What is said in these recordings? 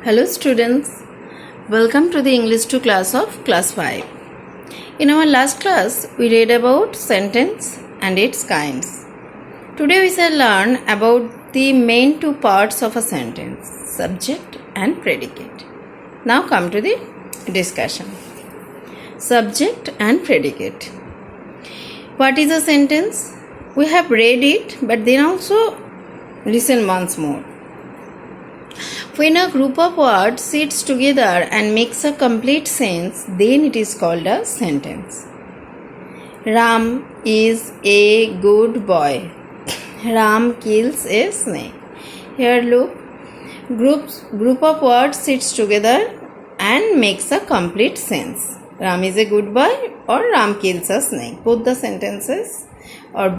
Hello students, welcome to the English 2 class of class 5. In our last class, we read about sentence and its kinds. Today we shall learn about the main two parts of a sentence, subject and predicate. Now come to the discussion. Subject and predicate. What is a sentence? We have read it, but then also listen once more. When a group of words sits together and makes a complete sense, then it is called a sentence. Ram is a good boy. Ram kills a snake. Here look, group of words sits together and makes a complete sense. Ram is a good boy or Ram kills a snake. Both the sentences or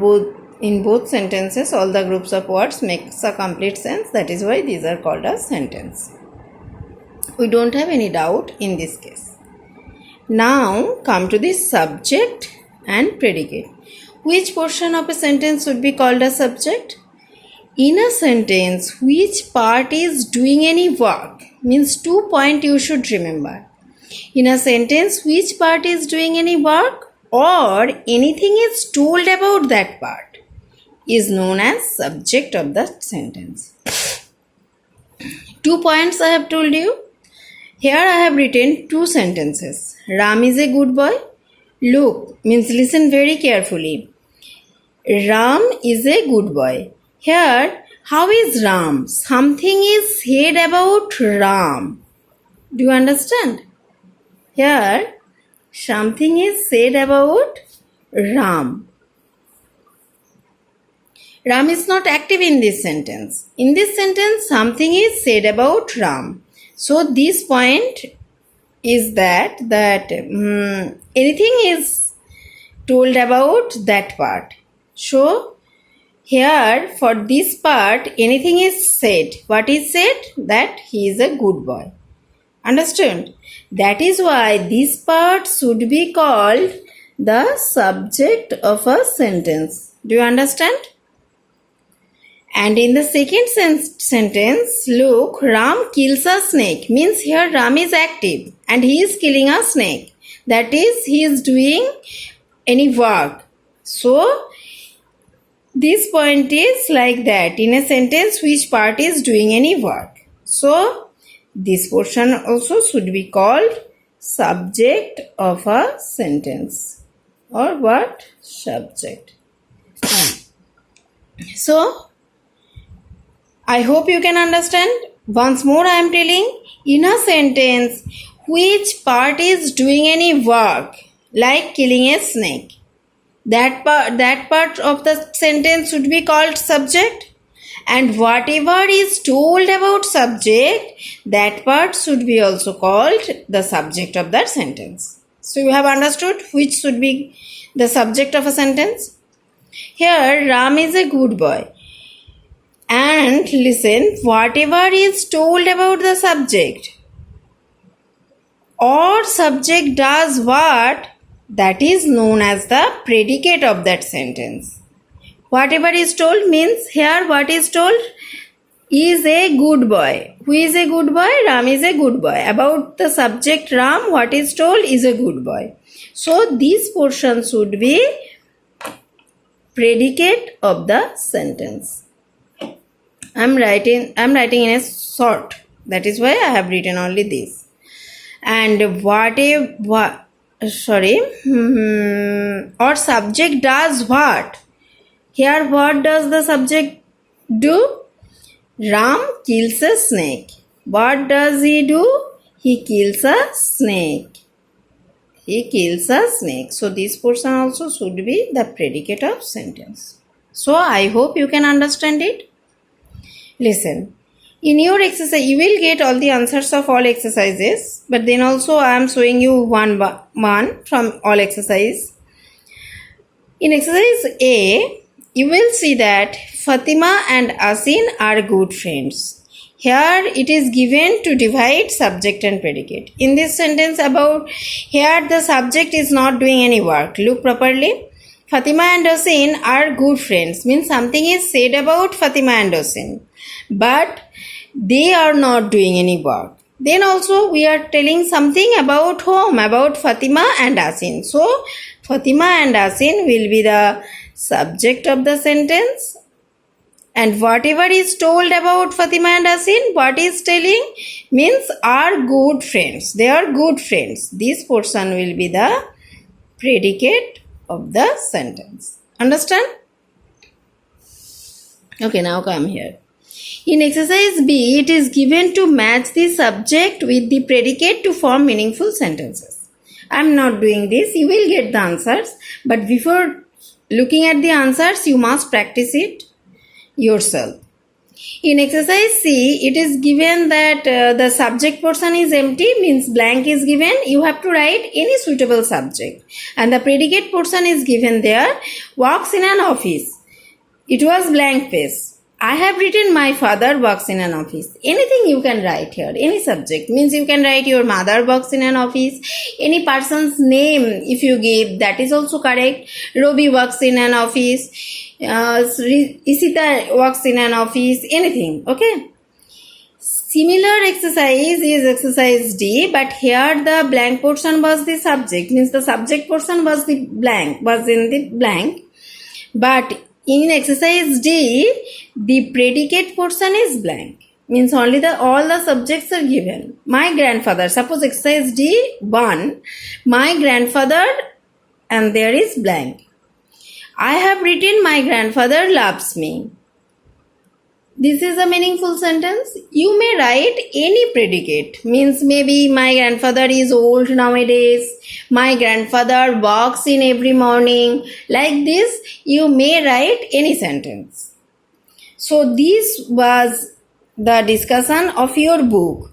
in both sentences, all the groups of words makes a complete sense. That is why these are called a sentence. We don't have any doubt in this case. Now come to the subject and predicate. Which portion of a sentence would be called a subject? In a sentence, which part is doing any work means 2 points you should remember. In a sentence, which part is doing any work or anything is told about that part is known as subject of the sentence. 2 points I have told you. Here I have written 2 sentences. Ram is a good boy. Look means listen very carefully. Ram is a good boy. Here, how is Ram? Something is said about Ram. Do you understand? Here, something is said about Ram. Ram is not active in this sentence. In this sentence, something is said about Ram. So, this point is that anything is told about that part. So, here for this part, anything is said. What is said? That he is a good boy. Understood? That is why this part should be called the subject of a sentence. Do you understand? And in the second sentence, look, Ram kills a snake. Means here Ram is active and he is killing a snake. That is, he is doing any work. So, this point is like that. In a sentence, which part is doing any work. So, this portion also should be called subject of a sentence. Or what? Subject. So, I hope you can understand. Once more I am telling, in a sentence, which part is doing any work, like killing a snake. That part of the sentence should be called subject. And whatever is told about subject, that part should be also called the subject of that sentence. So you have understood which should be the subject of a sentence? Here, Ram is a good boy. And listen, whatever is told about the subject or subject does what, that is known as the predicate of that sentence. Whatever is told means here what is told is a good boy. Who is a good boy? Ram is a good boy. About the subject Ram, what is told is a good boy. So this portion should be predicate of the sentence. I'm writing in a short. That is why I have written only this. And or subject does what? Here what does the subject do? Ram kills a snake. What does he do? He kills a snake. He kills a snake. So this portion also should be the predicate of sentence. So I hope you can understand it. Listen, in your exercise, you will get all the answers of all exercises, but then also I am showing you one from all exercise. In exercise A, you will see that Fatima and Asin are good friends. Here it is given to divide subject and predicate. In this sentence about here the subject is not doing any work. Look properly. Fatima and Asin are good friends. Means something is said about Fatima and Asin. But they are not doing any work. Then also we are telling something about whom? About Fatima and Asin. So Fatima and Asin will be the subject of the sentence. And whatever is told about Fatima and Asin, what is telling means are good friends. They are good friends. This portion will be the predicate of the sentence. Understand? Okay, now come here. In exercise B, it is given to match the subject with the predicate to form meaningful sentences. I am not doing this. You will get the answers. But before looking at the answers, you must practice it yourself. In exercise C, it is given that the subject portion is empty, means blank is given. You have to write any suitable subject. And the predicate portion is given there. Works in an office. It was blank page. I have written my father works in an office. Anything you can write here. Any subject. Means you can write your mother works in an office. Any person's name if you give, that is also correct. Robi works in an office. Isita works in an office. Anything. Okay. Similar exercise is exercise D, but here the blank portion was the subject. Means the subject portion was the blank. Was in the blank. But in exercise D, the predicate portion is blank. Means only all the subjects are given. My grandfather, suppose exercise D 1, my grandfather, and there is blank. I have written my grandfather loves me. This is a meaningful sentence. You may write any predicate. Means maybe my grandfather is old nowadays. My grandfather walks in every morning. Like this, you may write any sentence. So this was the discussion of your book.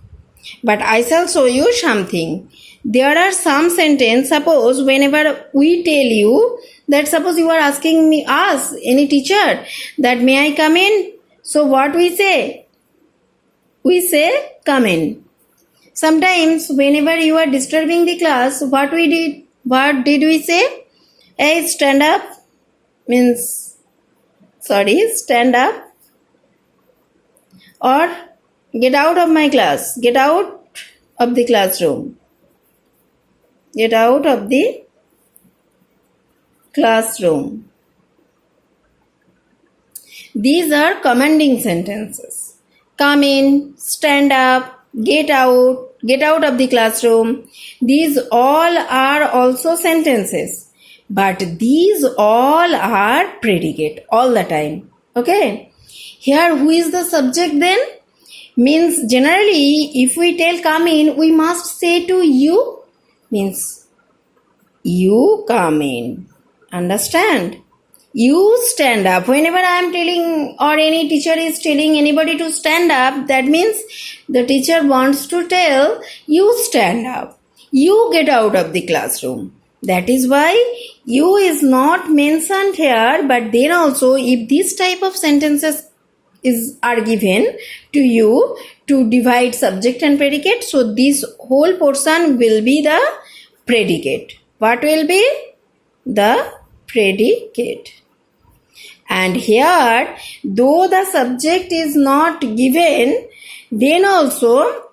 But I shall show you something. There are some sentences, suppose whenever we tell you that suppose you are asking us, any teacher, that may I come in? So what we say? We say come in. Sometimes whenever you are disturbing the class, what did we say? Hey, stand up. Stand up. Or get out of my class. Get out of the classroom. Get out of the classroom. These are commanding sentences. Come in, stand up, get out of the classroom. These all are also sentences. But these all are predicate all the time. Okay? Here, who is the subject then? Means generally, if we tell come in, we must say to you. Means you come in. Understand? You stand up. Whenever I am telling or any teacher is telling anybody to stand up, that means the teacher wants to tell you stand up. You get out of the classroom. That is why you is not mentioned here, but then also if this type of sentences are given to you to divide subject and predicate, so this whole portion will be the predicate. What will be? The predicate. And here, though the subject is not given, then also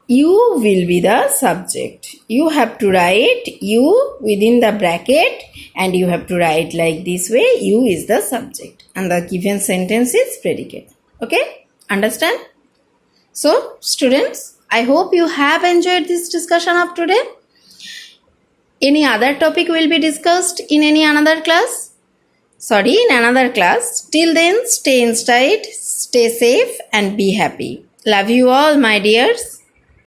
you will be the subject. You have to write you within the bracket and you have to write like this way. You is the subject and the given sentence is predicate. Okay? Understand? So, students, I hope you have enjoyed this discussion of today. Any other topic will be discussed in another class. Till then, stay inside, stay safe and be happy. Love you all, my dears.